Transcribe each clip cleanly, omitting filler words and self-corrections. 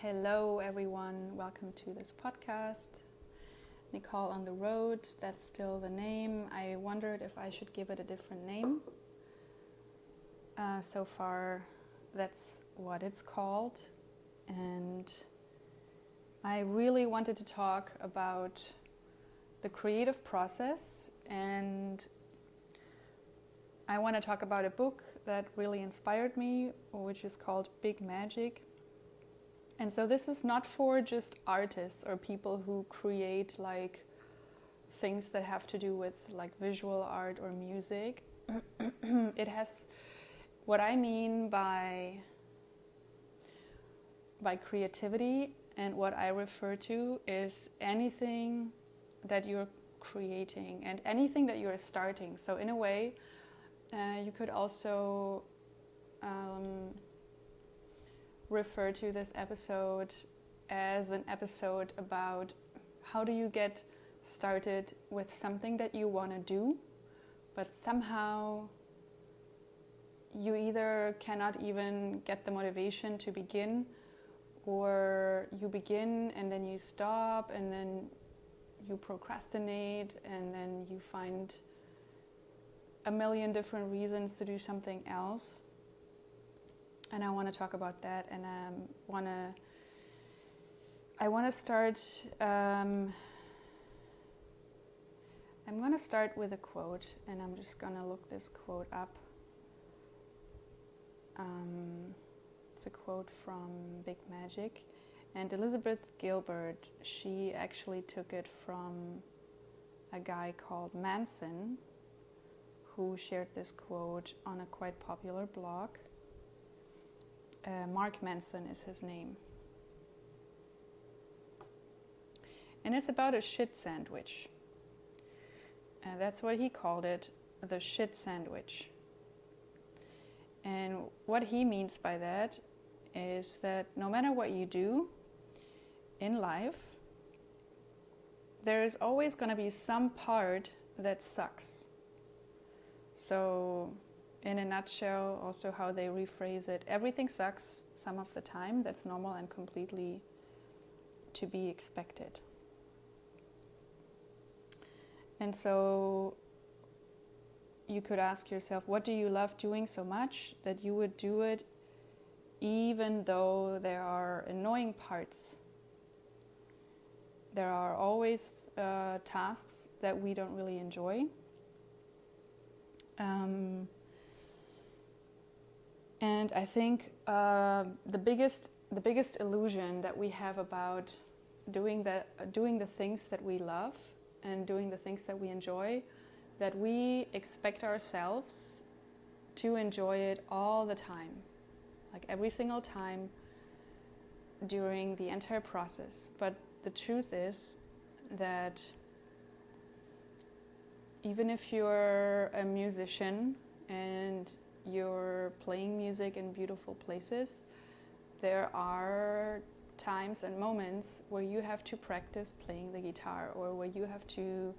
Hello everyone, welcome to this podcast. Nicole on the Road, that's still the name. I wondered if I should give it a different name. So far that's what it's called, and I really wanted to talk about the creative process, and I want to talk about a book that really inspired me, which is called Big Magic. And so this is not for just artists or people who create like things that have to do with like visual art or music. It has, what I mean by creativity and what I refer to is anything that you're creating and anything that you're starting. So in a way, you could also refer to this episode as an episode about how do you get started with something that you want to do, but somehow you either cannot even get the motivation to begin, or you begin and then you stop and then you procrastinate and then you find a million different reasons to do something else. And I want to talk about that, and I want to start. I'm going to start with a quote, and I'm just going to look this quote up. It's a quote from Big Magic, and Elizabeth Gilbert. She actually took it from a guy called Manson, who shared this quote on a quite popular blog. Mark Manson is his name. And it's about a shit sandwich. That's what he called it, the shit sandwich. And what he means by that is that no matter what you do in life, there is always going to be some part that sucks. So in a nutshell, also how they rephrase it, everything sucks some of the time. That's normal and completely to be expected. And so you could ask yourself, what do you love doing so much that you would do it even though there are annoying parts? There are always tasks that we don't really enjoy. And I think the biggest illusion that we have about doing the things that we love and doing the things that we enjoy, that we expect ourselves to enjoy it all the time, like every single time during the entire process. But the truth is that even if you're a musician and you're playing music in beautiful places, there are times and moments where you have to practice playing the guitar, or where you have to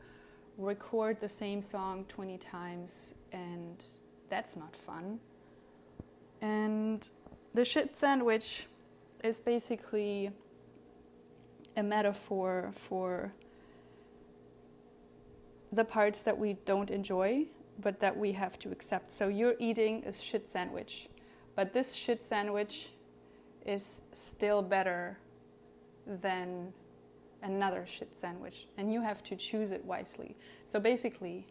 record the same song 20 times, and that's not fun. And the shit sandwich is basically a metaphor for the parts that we don't enjoy, but that we have to accept. So you're eating a shit sandwich, but this shit sandwich is still better than another shit sandwich, and you have to choose it wisely. So basically,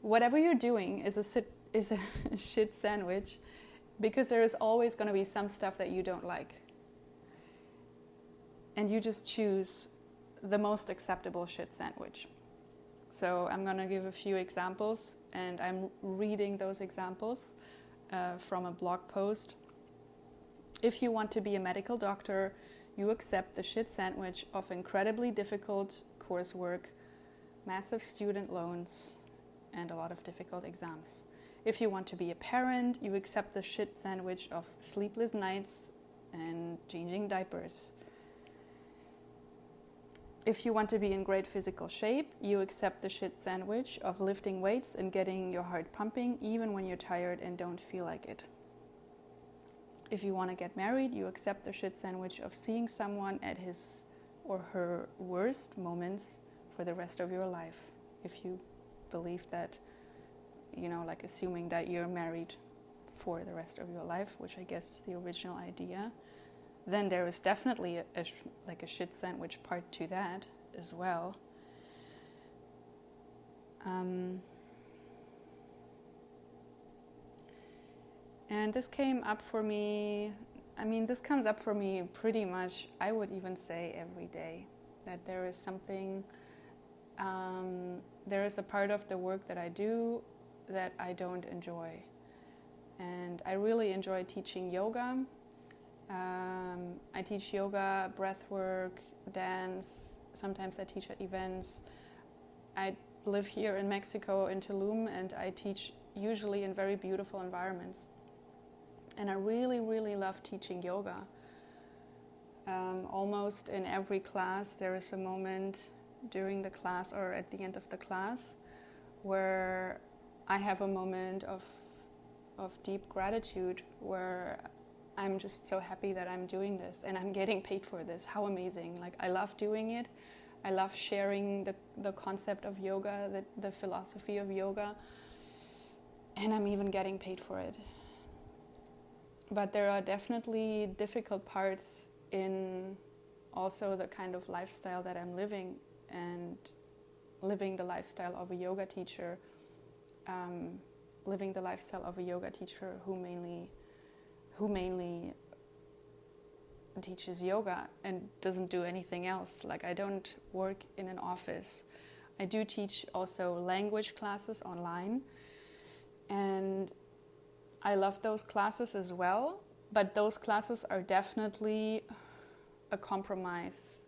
whatever you're doing is a shit sandwich, because there is always going to be some stuff that you don't like. And you just choose the most acceptable shit sandwich. So I'm going to give a few examples, and I'm reading those examples from a blog post. If you want to be a medical doctor, you accept the shit sandwich of incredibly difficult coursework, massive student loans, and a lot of difficult exams. If you want to be a parent, you accept the shit sandwich of sleepless nights and changing diapers. If you want to be in great physical shape, you accept the shit sandwich of lifting weights and getting your heart pumping even when you're tired and don't feel like it. If you want to get married, you accept the shit sandwich of seeing someone at his or her worst moments for the rest of your life. If you believe that, like assuming that you're married for the rest of your life, which I guess is the original idea, then there is definitely a shit sandwich part to that as well. And this came up for me, this comes up for me pretty much, I would even say every day, that there is something, there is a part of the work that I do that I don't enjoy. And I really enjoy teaching yoga. I teach yoga, breathwork, dance. Sometimes I teach at events. I live here in Mexico, in Tulum, and I teach usually in very beautiful environments. And I really, really love teaching yoga. Almost in every class, there is a moment during the class or at the end of the class where I have a moment of deep gratitude, where I'm just so happy that I'm doing this and I'm getting paid for this. How amazing. Like, I love doing it. I love sharing the concept of yoga, the philosophy of yoga, and I'm even getting paid for it. But there are definitely difficult parts in also the kind of lifestyle that I'm living, and living the lifestyle of a yoga teacher, who mainly teaches yoga and doesn't do anything else. Like, I don't work in an office. I do teach also language classes online, and I love those classes as well, but those classes are definitely a compromise.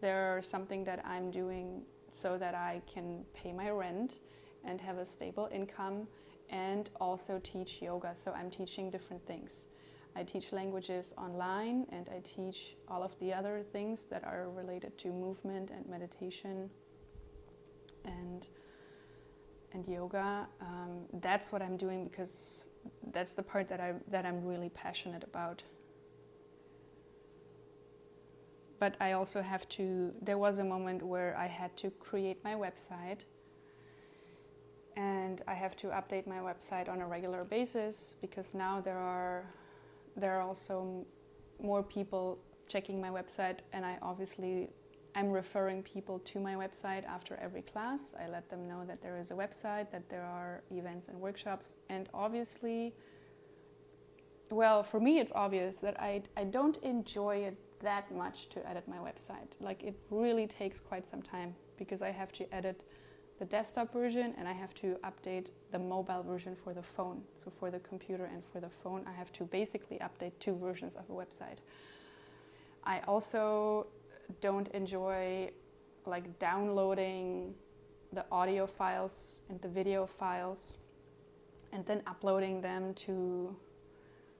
They're something that I'm doing so that I can pay my rent and have a stable income and also teach yoga. So I'm teaching different things. I teach languages online, and I teach all of the other things that are related to movement and meditation and yoga. That's what I'm doing because that's the part that I'm really passionate about. But I also there was a moment where I had to create my website, and I have to update my website on a regular basis because now there are also more people checking my website, and I'm referring people to my website after every class. I let them know that there is a website, that there are events and workshops, and obviously, well, for me it's obvious that I don't enjoy it that much to edit my website. Like, it really takes quite some time because I have to edit the desktop version and I have to update the mobile version for the phone. So for the computer and for the phone, I have to basically update two versions of a website. I also don't enjoy downloading the audio files and the video files and then uploading them to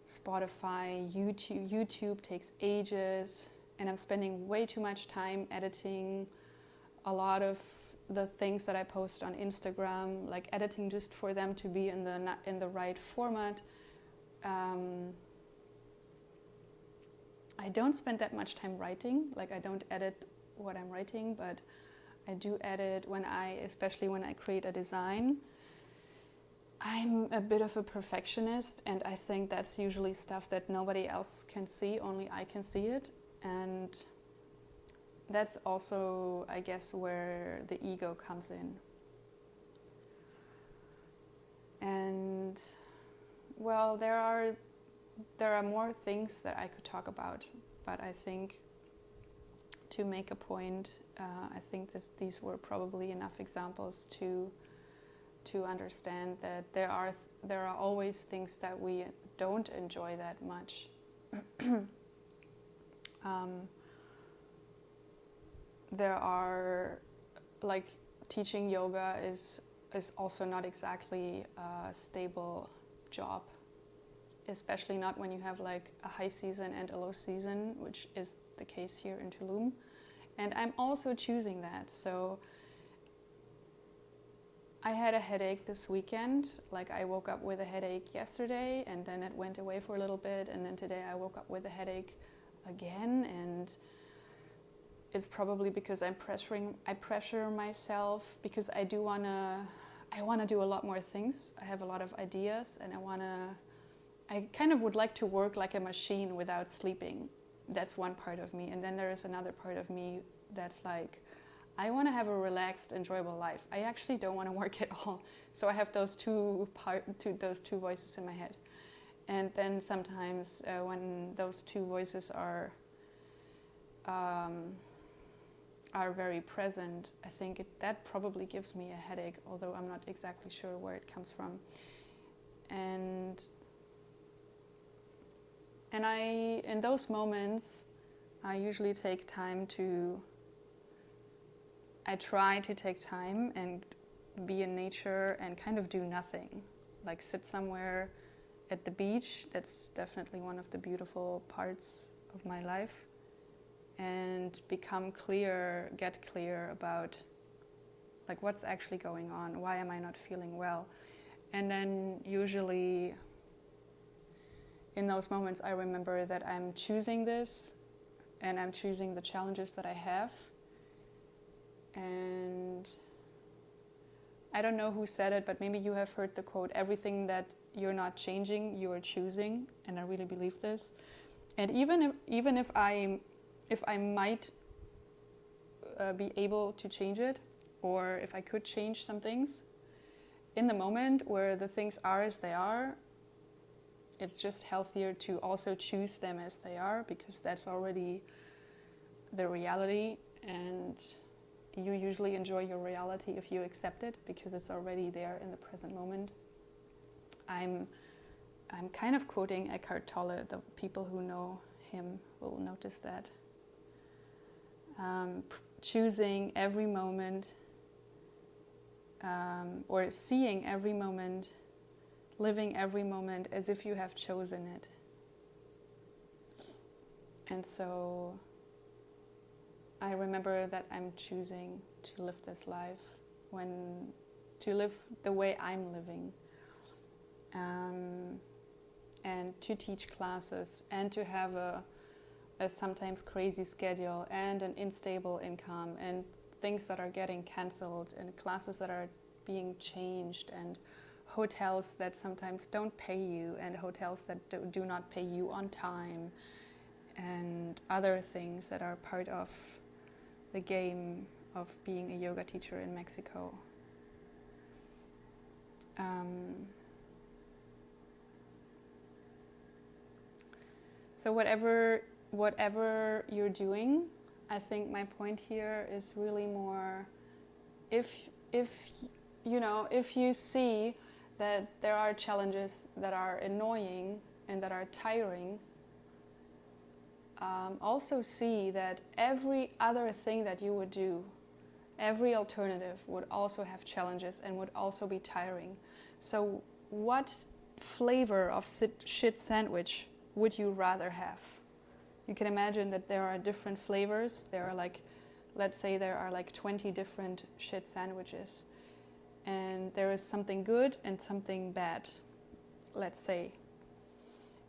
Spotify. YouTube takes ages, and I'm spending way too much time editing a lot of the things that I post on Instagram, like editing just for them to be in the right format. I don't spend that much time writing. Like, I don't edit what I'm writing, but I do edit especially when I create a design. I'm a bit of a perfectionist, and I think that's usually stuff that nobody else can see, only I can see it. And that's also, I guess, where the ego comes in. And, well, there are more things that I could talk about, but I think to make a point, I think these were probably enough examples to understand that there are always things that we don't enjoy that much. There are, teaching yoga is also not exactly a stable job, especially not when you have a high season and a low season, which is the case here in Tulum. And I'm also choosing that. So I had a headache this weekend. Like I woke up with a headache yesterday and then it went away for a little bit, and then today I woke up with a headache again, and it's probably because I pressure myself because I want to do a lot more things. I have a lot of ideas and I kind of would like to work like a machine without sleeping. That's one part of me. And then there is another part of me that's like, I want to have a relaxed, enjoyable life. I actually don't want to work at all. So I have those two voices in my head. And then sometimes when those two voices are very present, I think that probably gives me a headache, although I'm not exactly sure where it comes from. And in those moments, I usually try to take time and be in nature and kind of do nothing, like sit somewhere at the beach. That's definitely one of the beautiful parts of my life. And get clear about like what's actually going on. Why am I not feeling well? And then usually in those moments I remember that I'm choosing this and I'm choosing the challenges that I have. And I don't know who said it, but maybe you have heard the quote, everything that you're not changing, you are choosing. And I really believe this. And even if I might be able to change it, or if I could change some things, in the moment where the things are as they are, it's just healthier to also choose them as they are, because that's already the reality, and you usually enjoy your reality if you accept it, because it's already there in the present moment. I'm kind of quoting Eckhart Tolle. The people who know him will notice that. Choosing every moment, or seeing every moment, living every moment as if you have chosen it. And so I remember that I'm choosing to live this life, to live the way I'm living, and to teach classes, and to have a sometimes crazy schedule, and an unstable income, and things that are getting cancelled, and classes that are being changed, and hotels that sometimes don't pay you, and hotels that do not pay you on time, and other things that are part of the game of being a yoga teacher in Mexico. So whatever you're doing, I think my point here is really more, if you see that there are challenges that are annoying and that are tiring, also see that every other thing that you would do, every alternative would also have challenges and would also be tiring. So what flavor of shit sandwich would you rather have? You can imagine that there are different flavors. There are let's say there are 20 different shit sandwiches. And there is something good and something bad, let's say,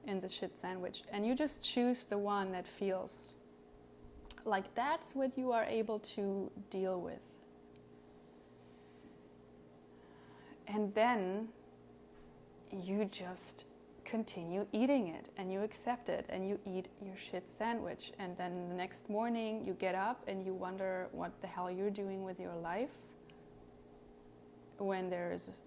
in the shit sandwich. And you just choose the one that feels like that's what you are able to deal with. And then you just continue eating it, and you accept it, and you eat your shit sandwich. And then the next morning you get up and you wonder what the hell you're doing with your life when there's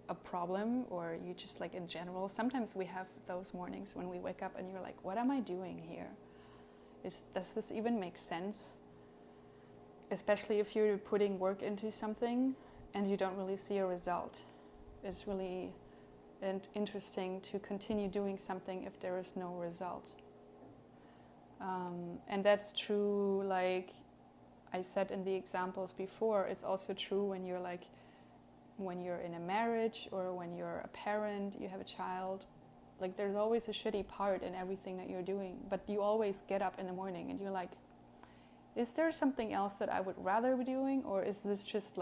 a problem, or you just in general. Sometimes we have those mornings when we wake up and you're like, what am I doing here? Does this even make sense? Especially if you're putting work into something and you don't really see a result. It's really interesting to continue doing something if there is no result. And that's true, like I said in the examples before. It's also true when you're in a marriage, or when you're a parent, you have a child. There's always a shitty part in everything that you're doing, but you always get up in the morning and you're like, is there something else that I would rather be doing, or is this just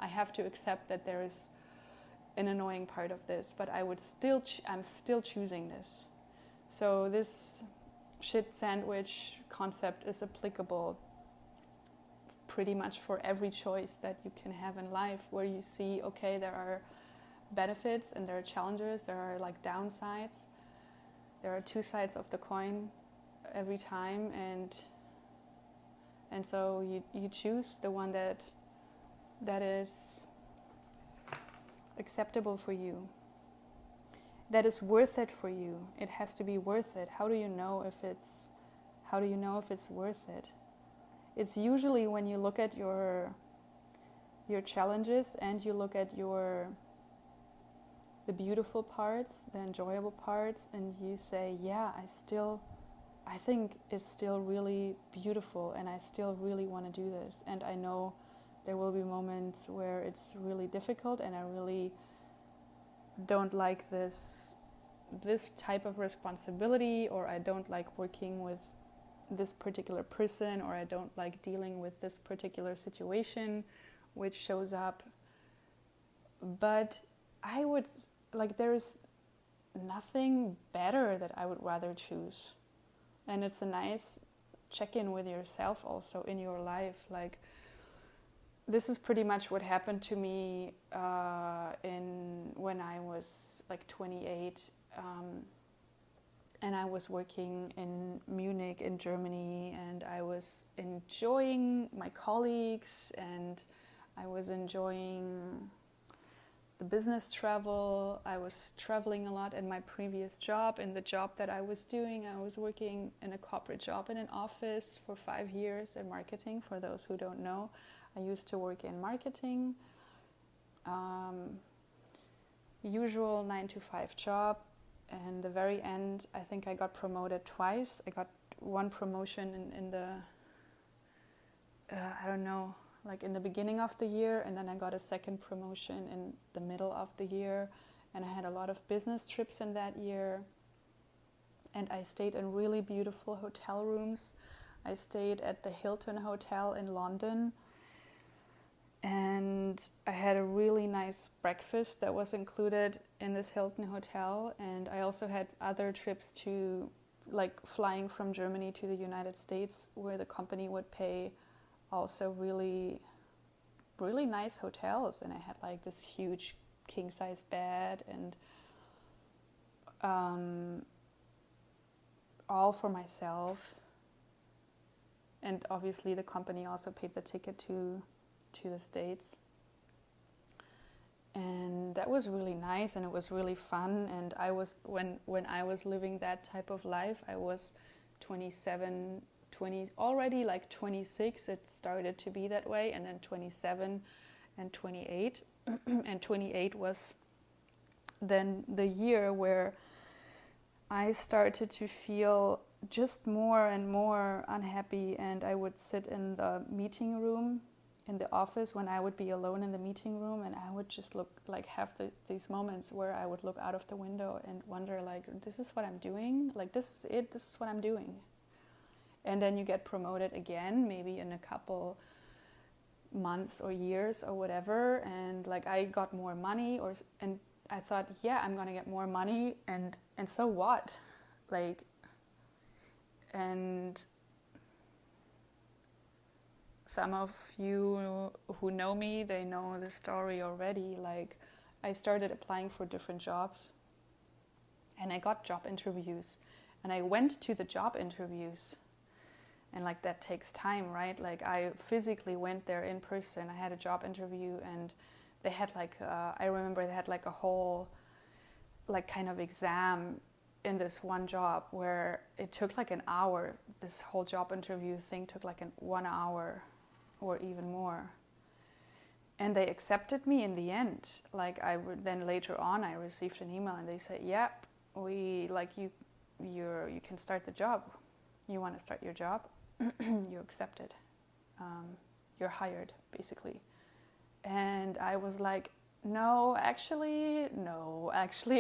I have to accept that there is an annoying part of this, but I'm still choosing this. So this shit sandwich concept is applicable pretty much for every choice that you can have in life, where you see, okay, there are benefits and there are challenges, there are like downsides, there are two sides of the coin every time, and so you choose the one that is acceptable for you, that is worth it for you. It has to be worth it. How do you know if it's worth it? It's usually when you look at your challenges and you look at the beautiful parts, the enjoyable parts, and you say, yeah, I think it's still really beautiful and I still really want to do this. And I know there will be moments where it's really difficult and I really don't like this type of responsibility, or I don't like working with this particular person, or I don't like dealing with this particular situation which shows up. But I would, like, there is nothing better that I would rather choose. And it's a nice check-in with yourself also in your life. Like, this is pretty much what happened to me when I was like 28, and I was working in Munich in Germany, and I was enjoying my colleagues, and I was enjoying the business travel. I was traveling a lot in my previous job. In the job that I was doing, I was working in a corporate job in an office for 5 years in marketing. For those who don't know, I used to work in marketing, usual 9-to-5 job. And the very end, I think I got promoted twice. I got one promotion in the, I don't know, like in the beginning of the year, and then I got a second promotion in the middle of the year. And I had a lot of business trips in that year. And I stayed in really beautiful hotel rooms. I stayed at the Hilton Hotel in London. And I had a really nice breakfast that was included in this Hilton Hotel. And I also had other trips to, like, flying from Germany to the United States, where the company would pay also really, really nice hotels. And I had like this huge king-size bed, and all for myself. And obviously the company also paid the ticket to the States. And that was really nice, and it was really fun. And I was, when I was living that type of life, I was 27, 20, already like 26, it started to be that way, and then 27 and 28. And 28 was then the year where I started to feel just more and more unhappy, and I would sit in the meeting room in the office when I would be alone in the meeting room, and I would just look, like, have these moments where I would look out of the window and wonder, like, this is what I'm doing? Like, this is it? This is what I'm doing? And then you get promoted again, maybe in a couple months or years or whatever, and like I got more money, and I thought, yeah, I'm gonna get more money, and so what? Like, and some of you who know me, they know the story already. Like, I started applying for different jobs, and I got job interviews, and I went to the job interviews. And like, that takes time, right? Like, I physically went there in person. I had a job interview, and they had like, I remember they had like a whole, like, kind of exam in this one job where it took like an hour. This whole job interview thing took like 1 hour or even more. And they accepted me in the end. Like, then later on, I received an email, and they said, yep, we like you can start the job. You want to start your job? You're accepted. You're hired, basically. And I was like, no, actually,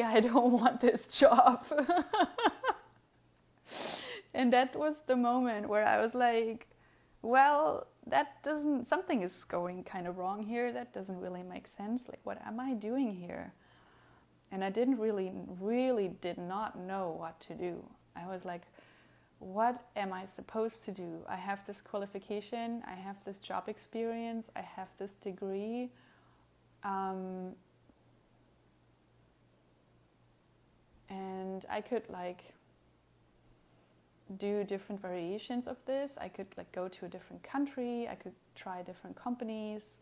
I don't want this job. And that was the moment where I was like, well, that doesn't, something is going kind of wrong here. That doesn't really make sense. Like, what am I doing here? And I didn't really did not know what to do. I was like, what am I supposed to do? I have this qualification, I have this job experience, I have this degree. And I could like do different variations of this. I could like go to a different country, I could try different companies,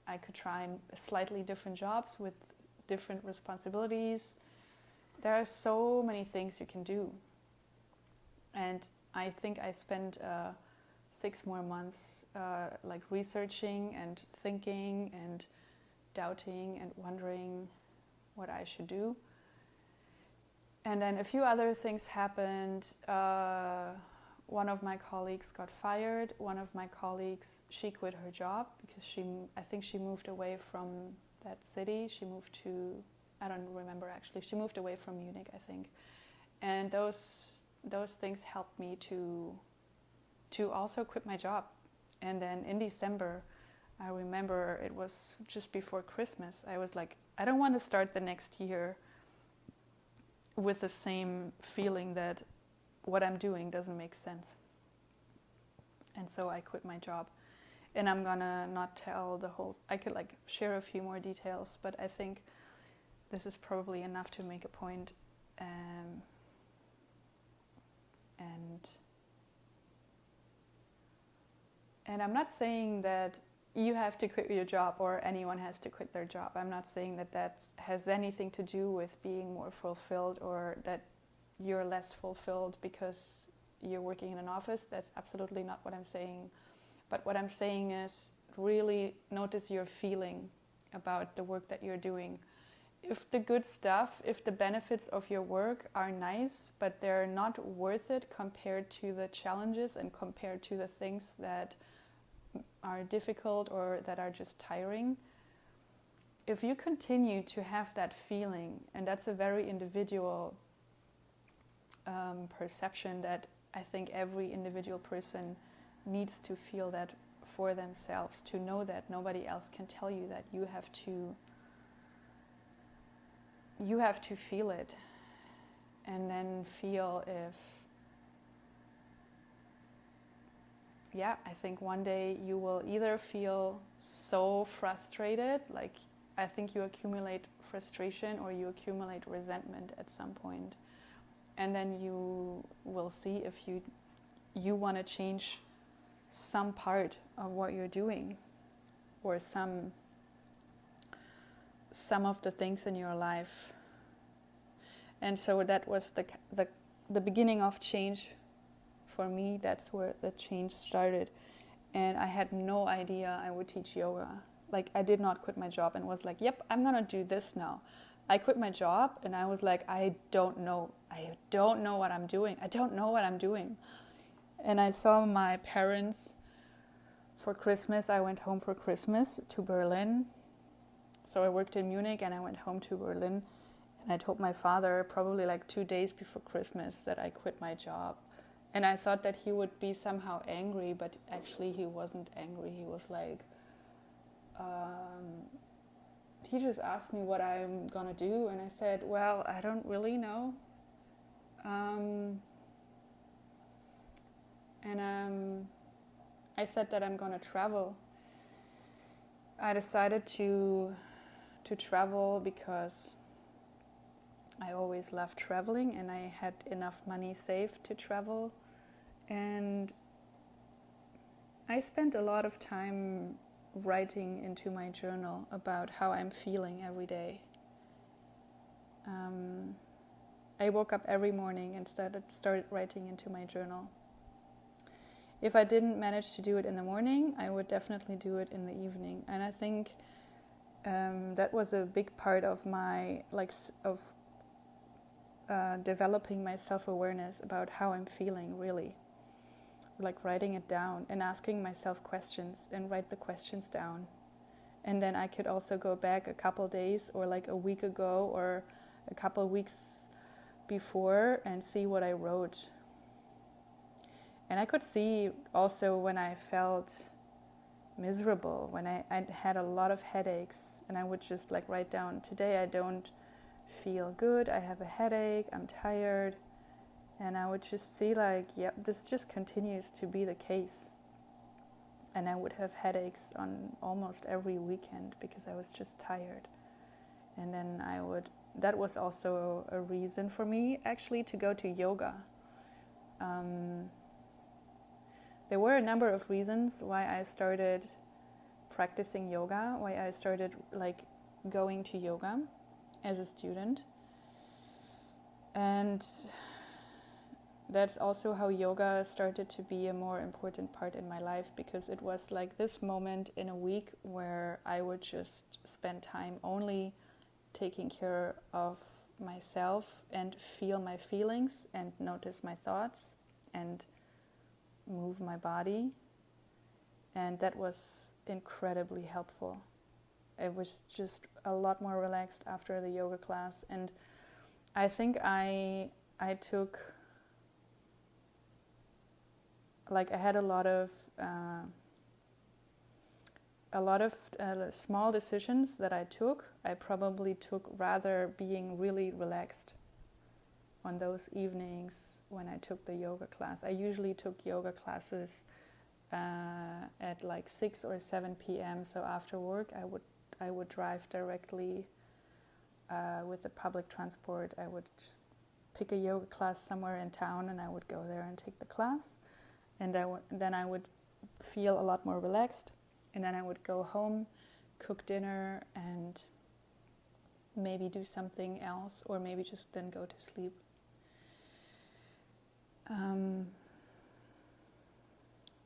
I could try slightly different jobs with different responsibilities. There are so many things you can do. And I think I spent 6 more months like researching and thinking and doubting and wondering what I should do. And then a few other things happened. One of my colleagues got fired. One of my colleagues, she quit her job because I think she moved away from that city. She moved to, I don't remember actually. She moved away from Munich, I think. And those things helped me to also quit my job. And then in December, I remember it was just before Christmas. I was like, I don't want to start the next year with the same feeling that what I'm doing doesn't make sense. And so I quit my job. And I'm gonna not tell the whole, I could like share a few more details, but I think this is probably enough to make a point. And I'm not saying that you have to quit your job or anyone has to quit their job. I'm not saying that that has anything to do with being more fulfilled or that you're less fulfilled because you're working in an office. That's absolutely not what I'm saying. But what I'm saying is really notice your feeling about the work that you're doing. If the good stuff, if the benefits of your work are nice, but they're not worth it compared to the challenges and compared to the things that are difficult or that are just tiring, if you continue to have that feeling, and that's a very individual perception that I think every individual person needs to feel that for themselves, to know that nobody else can tell you that. You have to feel it, and then feel if, I think one day you will either feel so frustrated, like I think you accumulate frustration or you accumulate resentment at some point. And then you will see if you want to change some part of what you're doing or some of the things in your life. And so that was the beginning of change for me. That's where the change started. And I had no idea I would teach yoga. Like, I did not quit my job and was like, yep, I'm gonna do this now. I quit my job and I was like, I don't know what I'm doing. I don't know what I'm doing. And I saw my parents for Christmas. I went home for Christmas to Berlin. So I worked in Munich and I went home to Berlin. And I told my father probably like 2 days before Christmas that I quit my job. And I thought that he would be somehow angry, but actually he wasn't angry. He was like, he just asked me what I'm gonna do. And I said, well, I don't really know. I said that I'm gonna travel. I decided to travel because I always loved traveling and I had enough money saved to travel. And I spent a lot of time writing into my journal about how I'm feeling every day. I woke up every morning and started writing into my journal. If I didn't manage to do it in the morning, I would definitely do it in the evening. And I think that was a big part of my developing my self-awareness about how I'm feeling, really. Like writing it down and asking myself questions and write the questions down. And then I could also go back a couple days or like a week ago or a couple weeks before and see what I wrote. And I could see also when I felt miserable, when I had a lot of headaches, and I would just like write down, today I don't feel good, I have a headache, I'm tired. And I would just see like, yeah, this just continues to be the case. And I would have headaches on almost every weekend because I was just tired. And then that was also a reason for me actually to go to yoga. There were a number of reasons why I started practicing yoga, why I started like going to yoga as a student. And that's also how yoga started to be a more important part in my life, because it was like this moment in a week where I would just spend time only taking care of myself and feel my feelings and notice my thoughts and move my body. And that was incredibly helpful. It was just a lot more relaxed after the yoga class. And I think I took, like I had a lot of small decisions that I took. I probably took rather being really relaxed on those evenings when I took the yoga class. I usually took yoga classes at like 6 or 7 p.m. So after work, I would drive directly with the public transport. I would just pick a yoga class somewhere in town, and I would go there and take the class. And then I would feel a lot more relaxed. And then I would go home, cook dinner, and maybe do something else, or maybe just then go to sleep.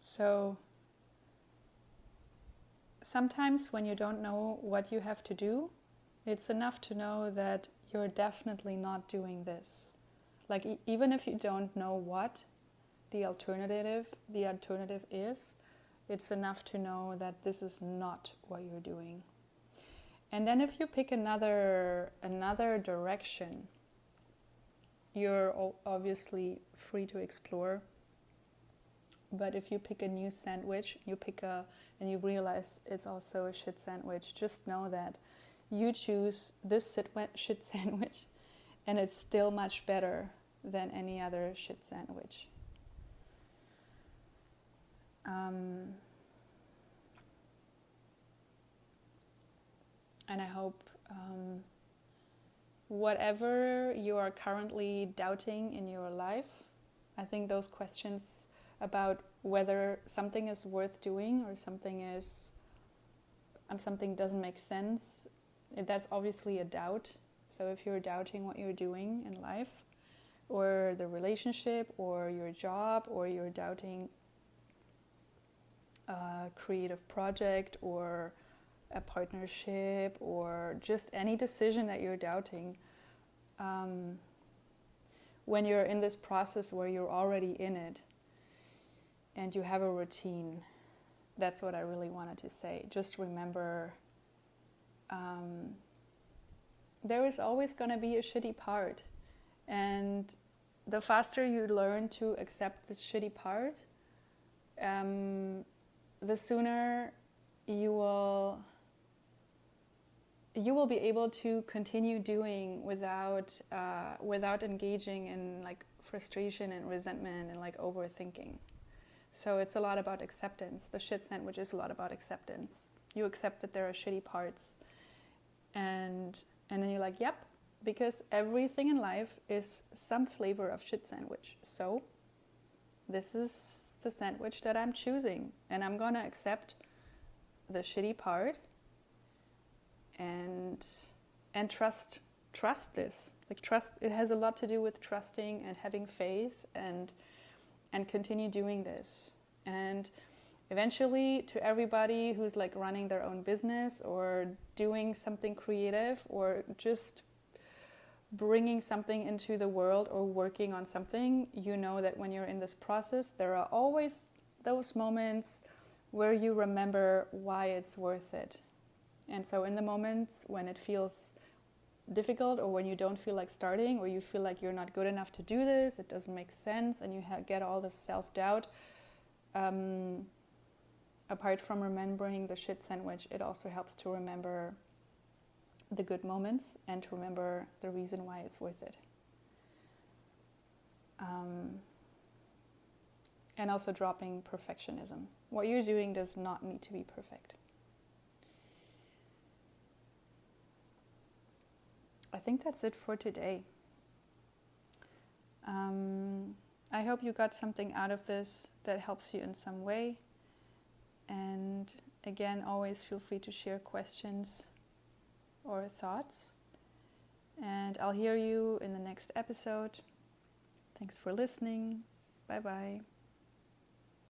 So sometimes when you don't know what you have to do, it's enough to know that you're definitely not doing this. Like even if you don't know what the alternative is, it's enough to know that this is not what you're doing. And then if you pick another direction, you're obviously free to explore. But if you pick a new sandwich, and you realize it's also a shit sandwich, just know that you choose this shit sandwich, and it's still much better than any other shit sandwich. And I hope whatever you are currently doubting in your life, I think those questions about whether something is worth doing or something doesn't make sense, that's obviously a doubt. So if you're doubting what you're doing in life, or the relationship, or your job, or you're doubting a creative project, or a partnership, or just any decision that you're doubting, when you're in this process where you're already in it and you have a routine, that's what I really wanted to say. Just remember, there is always going to be a shitty part, and the faster you learn to accept this shitty part, the sooner you will be able to continue doing without engaging in like frustration and resentment and like overthinking. So it's a lot about acceptance. The shit sandwich is a lot about acceptance. You accept that there are shitty parts, and then you're like, yep, because everything in life is some flavor of shit sandwich. So this is the sandwich that I'm choosing, and I'm gonna accept the shitty part and trust this. Like trust, it has a lot to do with trusting and having faith and continue doing this. And eventually, to everybody who's like running their own business or doing something creative or just bringing something into the world or working on something, you know that when you're in this process, there are always those moments where you remember why it's worth it. And so in the moments when it feels difficult, or when you don't feel like starting, or you feel like you're not good enough to do this, it doesn't make sense, and you get all this self-doubt, apart from remembering the shit sandwich, it also helps to remember the good moments and to remember the reason why it's worth it. And also dropping perfectionism. What you're doing does not need to be perfect. I think that's it for today. I hope you got something out of this that helps you in some way. And again, always feel free to share questions or thoughts. And I'll hear you in the next episode. Thanks for listening. Bye-bye.